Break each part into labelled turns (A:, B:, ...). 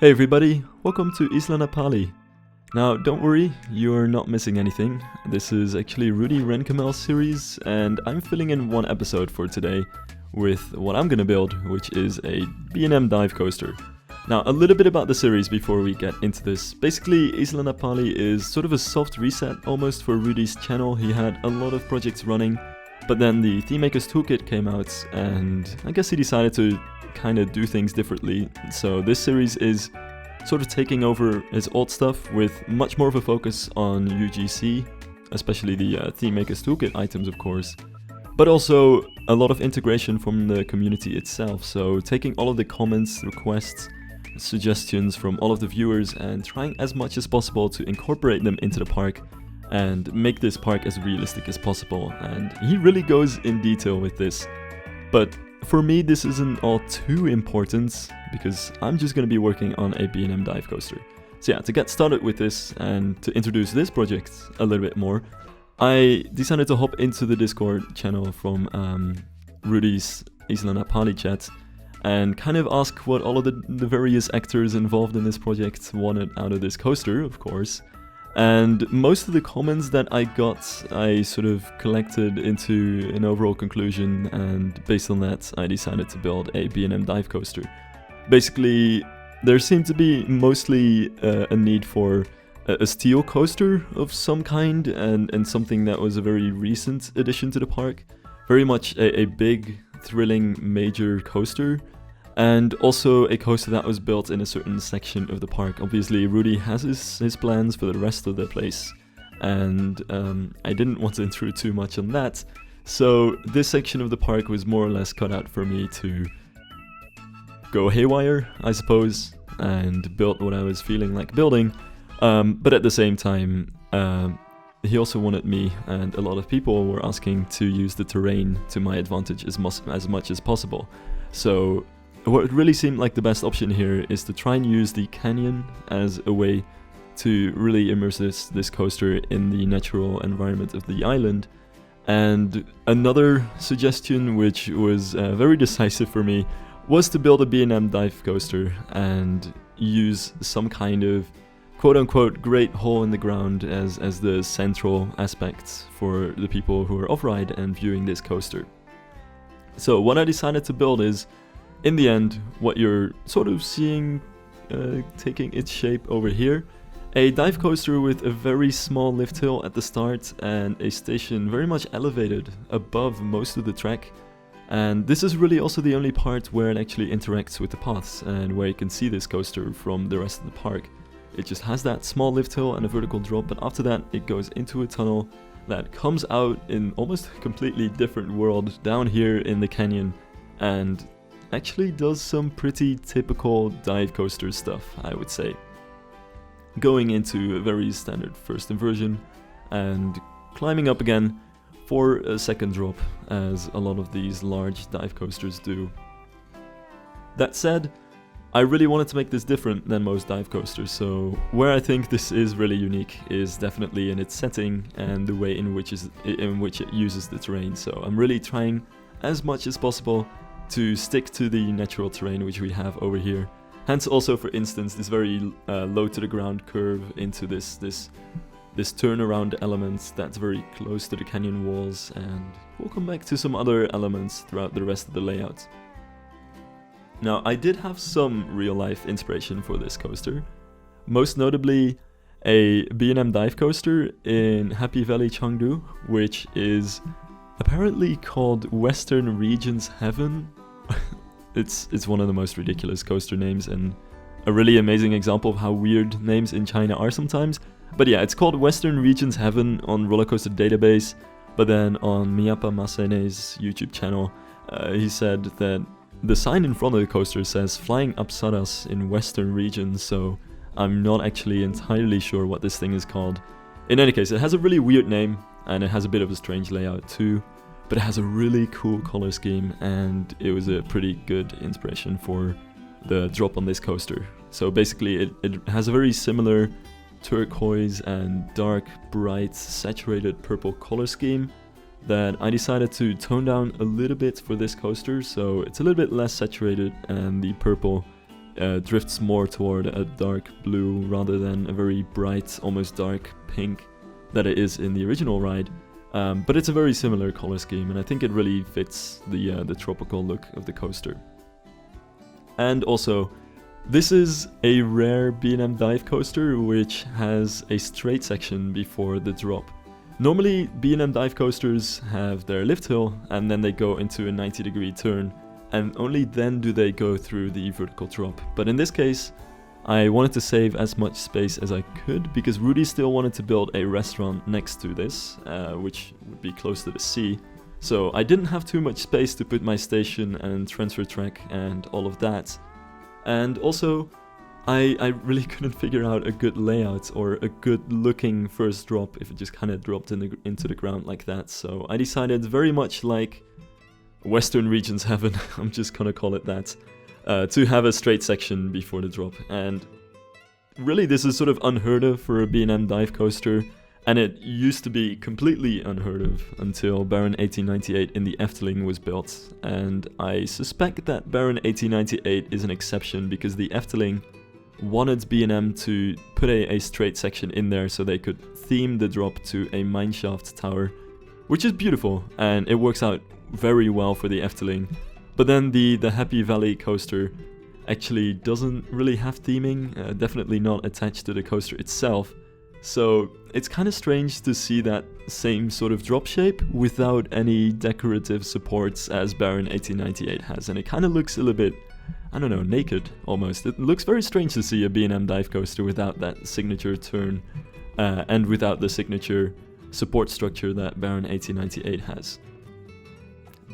A: Hey everybody, welcome to Isla Napali. Now don't worry, you're not missing anything. This is actually Rudi Rennkamel's series and I'm filling in one episode for today with what I'm gonna build, which is a B&M Dive Coaster. Now a little bit about the series before we get into this. Basically Isla Napali is sort of a soft reset almost for Rudi's channel. He had a lot of projects running, but then the Theme Maker's Toolkit came out and I guess he decided to kind of do things differently. So this series is sort of taking over his old stuff with much more of a focus on UGC, especially the Theme Maker's Toolkit items of course, but also a lot of integration from the community itself. So taking all of the comments, requests, suggestions from all of the viewers and trying as much as possible to incorporate them into the park and make this park as realistic as possible. And he really goes in detail with this. But for me, this isn't all too important because I'm just going to be working on a B&M Dive Coaster. So yeah, to get started with this and to introduce this project a little bit more, I decided to hop into the Discord channel from Rudi's Isla Napali chat and kind of ask what all of the various actors involved in this project wanted out of this coaster, of course. And most of the comments that I got, I sort of collected into an overall conclusion, and based on that, I decided to build a B&M Dive Coaster. Basically, there seemed to be mostly a need for a steel coaster of some kind, and something that was a very recent addition to the park. Very much a big, thrilling, major coaster. And also a coaster that was built in a certain section of the park. Obviously, Rudi has his plans for the rest of the place, and I didn't want to intrude too much on that. So this section of the park was more or less cut out for me to go haywire, I suppose, and build what I was feeling like building. But at the same time, he also wanted me, and a lot of people were asking to use the terrain to my advantage as much as possible. So what really seemed like the best option here is to try and use the canyon as a way to really immerse this coaster in the natural environment of the island. And another suggestion, which was very decisive for me, was to build a B&M Dive Coaster and use some kind of quote-unquote great hole in the ground as the central aspect for the people who are off-ride and viewing this coaster. So what I decided to build is, in the end, what you're sort of seeing taking its shape over here, a dive coaster with a very small lift hill at the start and a station very much elevated above most of the track. And this is really also the only part where it actually interacts with the paths and where you can see this coaster from the rest of the park. It just has that small lift hill and a vertical drop, but after that it goes into a tunnel that comes out in almost a completely different world down here in the canyon, and actually does some pretty typical dive coaster stuff, I would say. Going into a very standard first inversion and climbing up again for a second drop, as a lot of these large dive coasters do. That said, I really wanted to make this different than most dive coasters, so where I think this is really unique is definitely in its setting and the way in which it uses the terrain. So I'm really trying as much as possible to stick to the natural terrain which we have over here. Hence also, for instance, this very low to the ground curve into this turnaround element that's very close to the canyon walls, and we'll come back to some other elements throughout the rest of the layout. Now, I did have some real life inspiration for this coaster, most notably a B&M Dive Coaster in Happy Valley, Chengdu, which is apparently called Western Regions Heaven. It's one of the most ridiculous coaster names and a really amazing example of how weird names in China are sometimes. But yeah, it's called Western Regions Heaven on Roller Coaster Database, but then on Miyapa Masene's YouTube channel, he said that the sign in front of the coaster says Flying Apsaras in Western Regions, so I'm not actually entirely sure what this thing is called. In any case, it has a really weird name, and it has a bit of a strange layout too, but it has a really cool color scheme, and it was a pretty good inspiration for the drop on this coaster. So basically it has a very similar turquoise and dark, bright, saturated purple color scheme that I decided to tone down a little bit for this coaster, so it's a little bit less saturated and the purple drifts more toward a dark blue rather than a very bright, almost dark pink that it is in the original ride. But it's a very similar color scheme, and I think it really fits the tropical look of the coaster. And also, this is a rare B&M Dive Coaster which has a straight section before the drop. Normally, B&M Dive Coasters have their lift hill and then they go into a 90-degree turn, and only then do they go through the vertical drop. But in this case, I wanted to save as much space as I could because Rudi still wanted to build a restaurant next to this, which would be close to the sea. So I didn't have too much space to put my station and transfer track and all of that. And also, I really couldn't figure out a good layout or a good looking first drop if it just kind of dropped into the ground like that. So I decided, very much like Western Regions Heaven, I'm just gonna call it that, to have a straight section before the drop. And really this is sort of unheard of for a B&M Dive Coaster, and it used to be completely unheard of until Baron 1898 in the Efteling was built. And I suspect that Baron 1898 is an exception because the Efteling wanted B&M to put a straight section in there so they could theme the drop to a mineshaft tower, which is beautiful and it works out very well for the Efteling. But then the Happy Valley coaster actually doesn't really have theming, definitely not attached to the coaster itself. So it's kind of strange to see that same sort of drop shape without any decorative supports as Baron 1898 has, and it kind of looks a little bit, I don't know, naked almost. It looks very strange to see a B&M Dive Coaster without that signature turn and without the signature support structure that Baron 1898 has.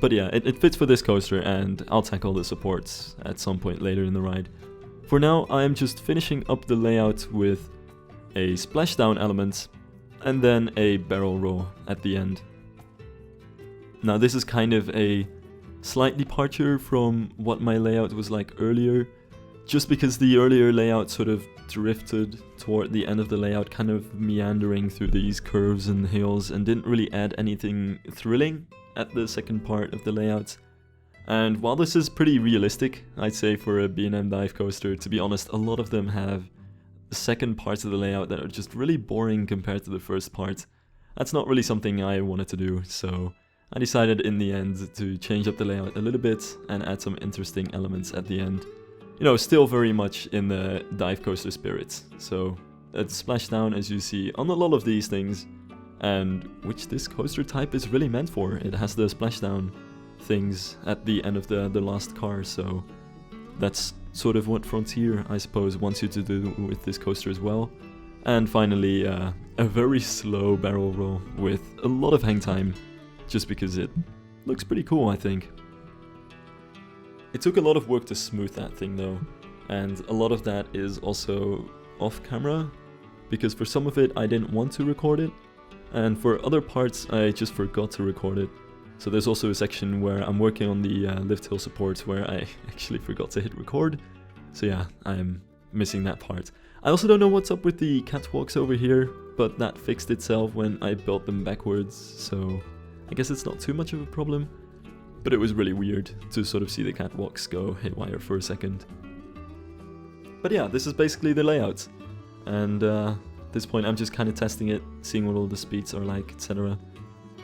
A: But yeah, it fits for this coaster, and I'll tackle the supports at some point later in the ride. For now, I am just finishing up the layout with a splashdown element and then a barrel roll at the end. Now this is kind of a slight departure from what my layout was like earlier, just because the earlier layout sort of drifted toward the end of the layout, kind of meandering through these curves and hills, and didn't really add anything thrilling at the second part of the layout. And while this is pretty realistic, I'd say, for a B&M Dive Coaster, to be honest, a lot of them have second parts of the layout that are just really boring compared to the first part. That's not really something I wanted to do, so I decided in the end to change up the layout a little bit and add some interesting elements at the end. You know, still very much in the dive coaster spirit. So it's splashdown, as you see on a lot of these things, and which this coaster type is really meant for. It has the splashdown things at the end of the last car, so that's sort of what Frontier, I suppose, wants you to do with this coaster as well. And finally, a very slow barrel roll with a lot of hang time, just because it looks pretty cool, I think. It took a lot of work to smooth that thing though, and a lot of that is also off camera, because for some of it I didn't want to record it, and for other parts I just forgot to record it. So there's also a section where I'm working on the lift hill supports where I actually forgot to hit record. So yeah, I'm missing that part. I also don't know what's up with the catwalks over here, but that fixed itself when I built them backwards, so I guess it's not too much of a problem. But it was really weird to sort of see the catwalks go haywire for a second. But yeah, this is basically the layout. And at this point I'm just kind of testing it, seeing what all the speeds are like, etc.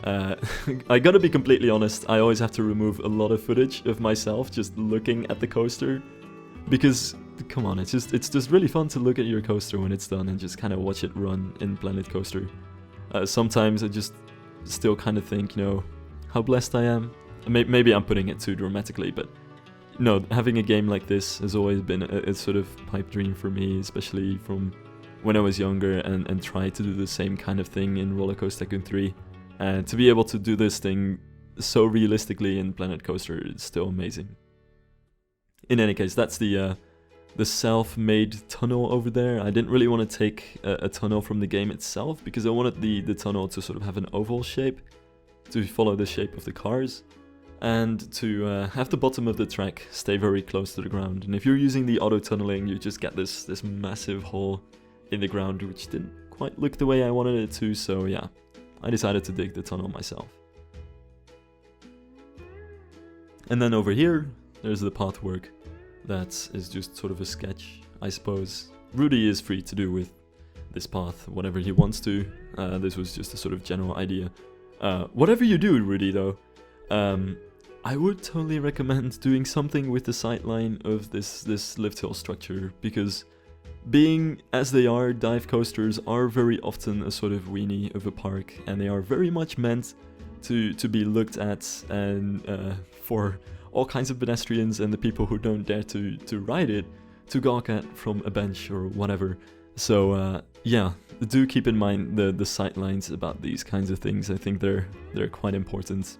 A: I gotta be completely honest, I always have to remove a lot of footage of myself just looking at the coaster, because, come on, it's just really fun to look at your coaster when it's done and just kind of watch it run in Planet Coaster. Sometimes I just still kind of think, you know, how blessed I am. Maybe I'm putting it too dramatically, but no, having a game like this has always been a sort of pipe dream for me, especially from when I was younger and tried to do the same kind of thing in Roller Coaster Tycoon 3. And to be able to do this thing so realistically in Planet Coaster is still amazing. In any case, that's the self-made tunnel over there. I didn't really want to take a tunnel from the game itself, because I wanted the tunnel to sort of have an oval shape, to follow the shape of the cars, and to have the bottom of the track stay very close to the ground. And if you're using the auto-tunneling, you just get this massive hole in the ground, which didn't quite look the way I wanted it to, so yeah. I decided to dig the tunnel myself. And then over here, there's the pathwork. That is just sort of a sketch, I suppose. Rudi is free to do with this path whatever he wants to. This was just a sort of general idea. Whatever you do, Rudi, though, I would totally recommend doing something with the sightline of this lift hill structure, because being as they are, dive coasters are very often a sort of weenie of a park, and they are very much meant to be looked at and for all kinds of pedestrians and the people who don't dare to ride it to gawk at from a bench or whatever. So yeah, do keep in mind the sightlines about these kinds of things. I think they're quite important.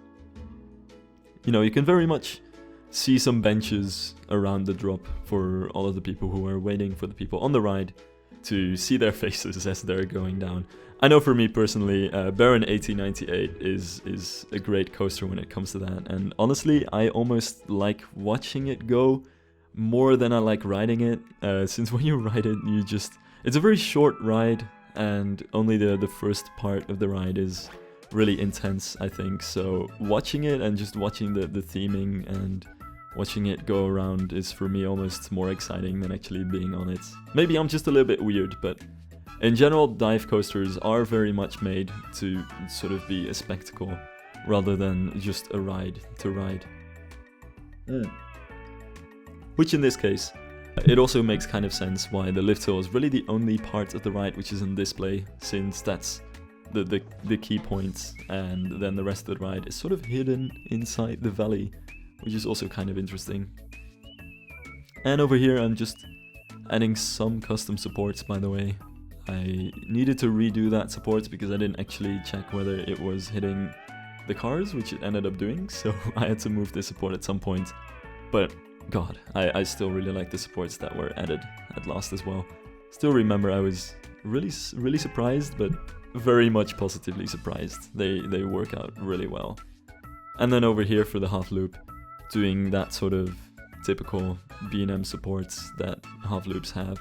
A: You know, you can very much see some benches around the drop for all of the people who are waiting for the people on the ride to see their faces as they're going down. I know for me personally, Baron 1898 is a great coaster when it comes to that, and honestly, I almost like watching it go more than I like riding it, since when you ride it, it's a very short ride, and only the first part of the ride is really intense, I think. So watching it and just watching the theming and watching it go around is for me almost more exciting than actually being on it. Maybe I'm just a little bit weird, but in general, dive coasters are very much made to sort of be a spectacle rather than just a ride to ride. Which in this case, it also makes kind of sense why the lift hill is really the only part of the ride which is on display, since that's the key point, and then the rest of the ride is sort of hidden inside the valley, which is also kind of interesting. And over here I'm just adding some custom supports, by the way. I needed to redo that support because I didn't actually check whether it was hitting the cars, which it ended up doing, so I had to move the support at some point. But god, I still really like the supports that were added at last as well. Still remember I was really surprised, but very much positively surprised. They work out really well. And then over here for the half loop, doing that sort of typical B&M supports that half loops have.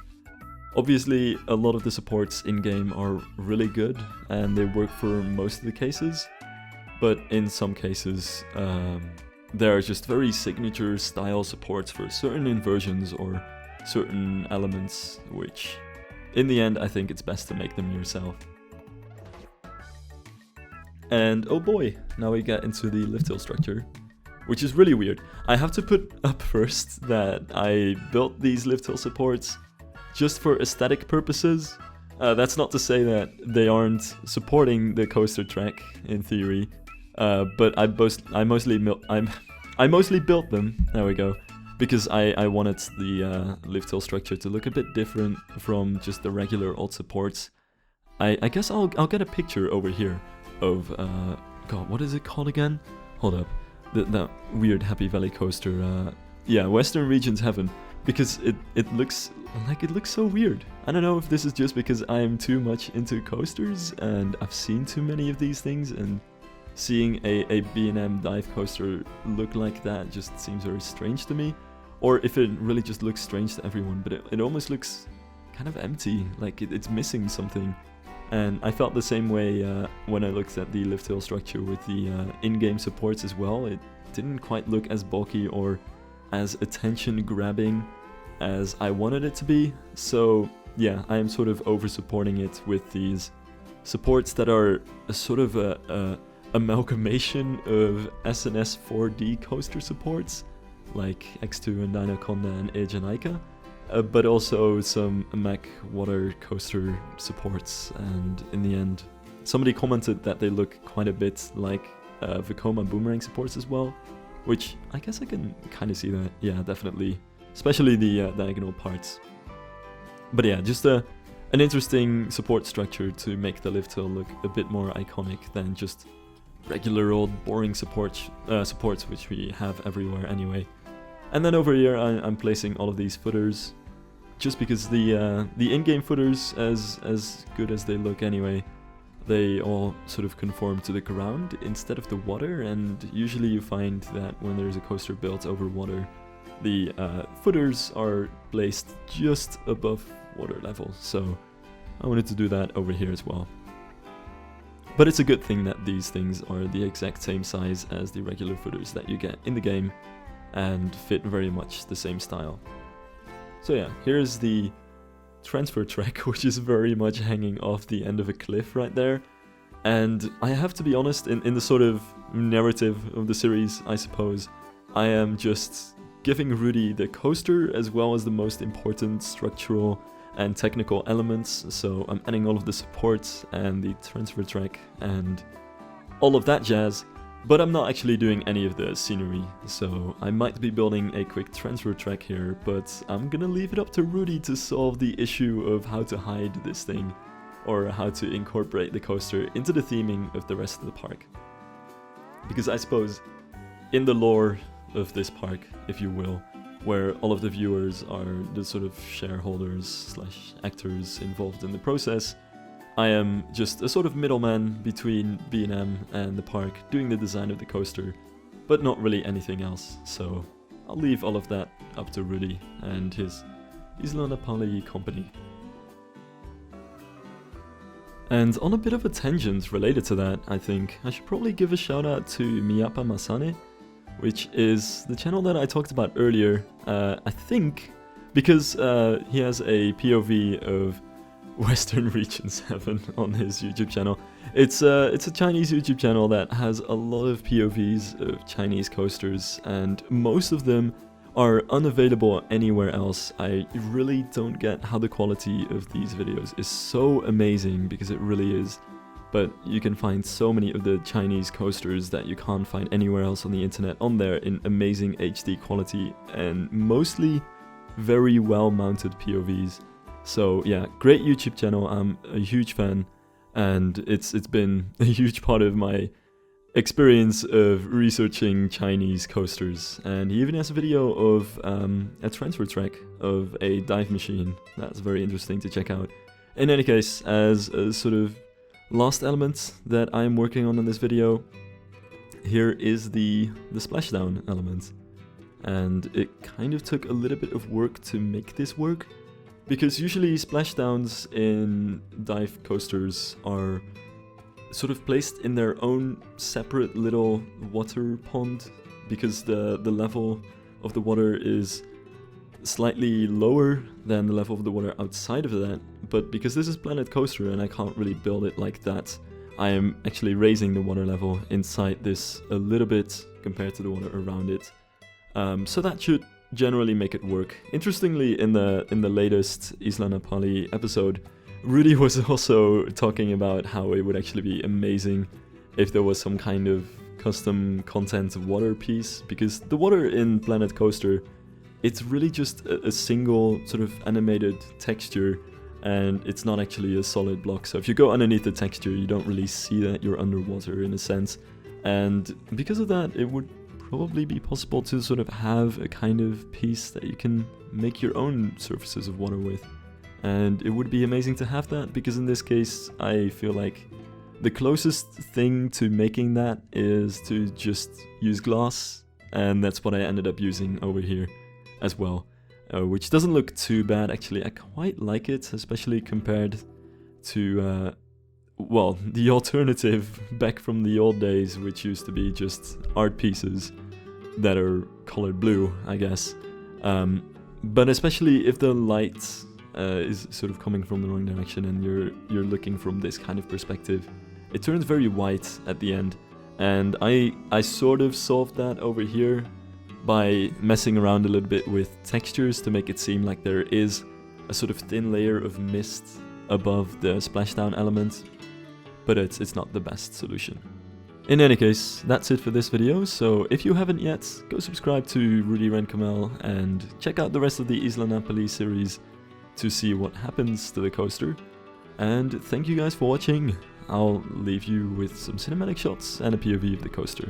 A: Obviously, a lot of the supports in-game are really good, and they work for most of the cases, but in some cases, there are just very signature style supports for certain inversions or certain elements, which, in the end, I think it's best to make them yourself. And oh boy, now we get into the lift hill structure, which is really weird. I have to put up first that I built these lift hill supports just for aesthetic purposes. That's not to say that they aren't supporting the coaster track in theory, but I mostly built them. There we go, because I wanted the lift hill structure to look a bit different from just the regular old supports. I guess I'll get a picture over here of god, what is it called again? Hold up, that weird Happy Valley coaster. Yeah, Western Regions Heaven. Because it looks so weird. I don't know if this is just because I'm too much into coasters and I've seen too many of these things, and seeing a B&M dive coaster look like that just seems very strange to me, or if it really just looks strange to everyone, but it almost looks kind of empty, like it's missing something. And I felt the same way when I looked at the lift hill structure with the in-game supports as well. It didn't quite look as bulky or as attention grabbing as I wanted it to be. So yeah, I am sort of over supporting it with these supports that are a sort of a amalgamation of SNS 4D coaster supports like X2 and Dynaconda and Edge and Ica, but also some Mac water coaster supports. And in the end, somebody commented that they look quite a bit like Vekoma boomerang supports as well, which I guess I can kind of see that. Yeah, definitely, especially the diagonal parts. But yeah, just an interesting support structure to make the lift hill look a bit more iconic than just regular old boring supports which we have everywhere anyway. And then over here I'm placing all of these footers, just because the in-game footers, as good as they look anyway, they all sort of conform to the ground instead of the water, and usually you find that when there's a coaster built over water, the footers are placed just above water level, so I wanted to do that over here as well. But it's a good thing that these things are the exact same size as the regular footers that you get in the game, and fit very much the same style. So yeah, here's the transfer track, which is very much hanging off the end of a cliff right there. And I have to be honest, in the sort of narrative of the series, I suppose, I am just giving Rudi the coaster as well as the most important structural and technical elements. So I'm adding all of the supports and the transfer track and all of that jazz, but I'm not actually doing any of the scenery. So I might be building a quick transfer track here, but I'm gonna leave it up to Rudi to solve the issue of how to hide this thing, or how to incorporate the coaster into the theming of the rest of the park. Because I suppose in the lore of this park, if you will, where all of the viewers are the sort of shareholders slash actors involved in the process, I am just a sort of middleman between B&M and the park, doing the design of the coaster, but not really anything else. So I'll leave all of that up to Rudi and his Isla Napali company. And on a bit of a tangent related to that, I think I should probably give a shout out to Miyapa Masane, which is the channel that I talked about earlier, I think, because he has a POV of Western Region 7 on his YouTube channel. It's a Chinese YouTube channel that has a lot of POVs of Chinese coasters, and most of them are unavailable anywhere else. I really don't get how the quality of these videos is so amazing, because it really is. But you can find so many of the Chinese coasters that you can't find anywhere else on the internet on there in amazing HD quality and mostly very well mounted POVs. So yeah, great YouTube channel, I'm a huge fan, and it's been a huge part of my experience of researching Chinese coasters. And he even has a video of a transfer track of a dive machine. That's very interesting to check out. In any case, as a sort of last element that I'm working on in this video, here is the splashdown element. And it kind of took a little bit of work to make this work, because usually splashdowns in dive coasters are sort of placed in their own separate little water pond, because the level of the water is slightly lower than the level of the water outside of that. But because this is Planet Coaster and I can't really build it like that, I am actually raising the water level inside this a little bit compared to the water around it. So that should generally make it work. Interestingly, in the latest Isla Napali episode, Rudi was also talking about how it would actually be amazing if there was some kind of custom content water piece, because the water in Planet Coaster, it's really just a single sort of animated texture, and it's not actually a solid block. So if you go underneath the texture, you don't really see that you're underwater in a sense. And because of that, it would probably be possible to sort of have a kind of piece that you can make your own surfaces of water with. And it would be amazing to have that, because in this case, I feel like the closest thing to making that is to just use glass, and that's what I ended up using over here as well, which doesn't look too bad actually. I quite like it, especially compared to, well, the alternative back from the old days, which used to be just art pieces that are colored blue, I guess. But especially if the light is sort of coming from the wrong direction and you're looking from this kind of perspective, it turns very white at the end. And I sort of solved that over here by messing around a little bit with textures to make it seem like there is a sort of thin layer of mist above the splashdown element, but it's not the best solution. In any case, that's it for this video, so if you haven't yet, go subscribe to Rudi Rennkamel and check out the rest of the Isla Napali series to see what happens to the coaster. And thank you guys for watching. I'll leave you with some cinematic shots and a POV of the coaster.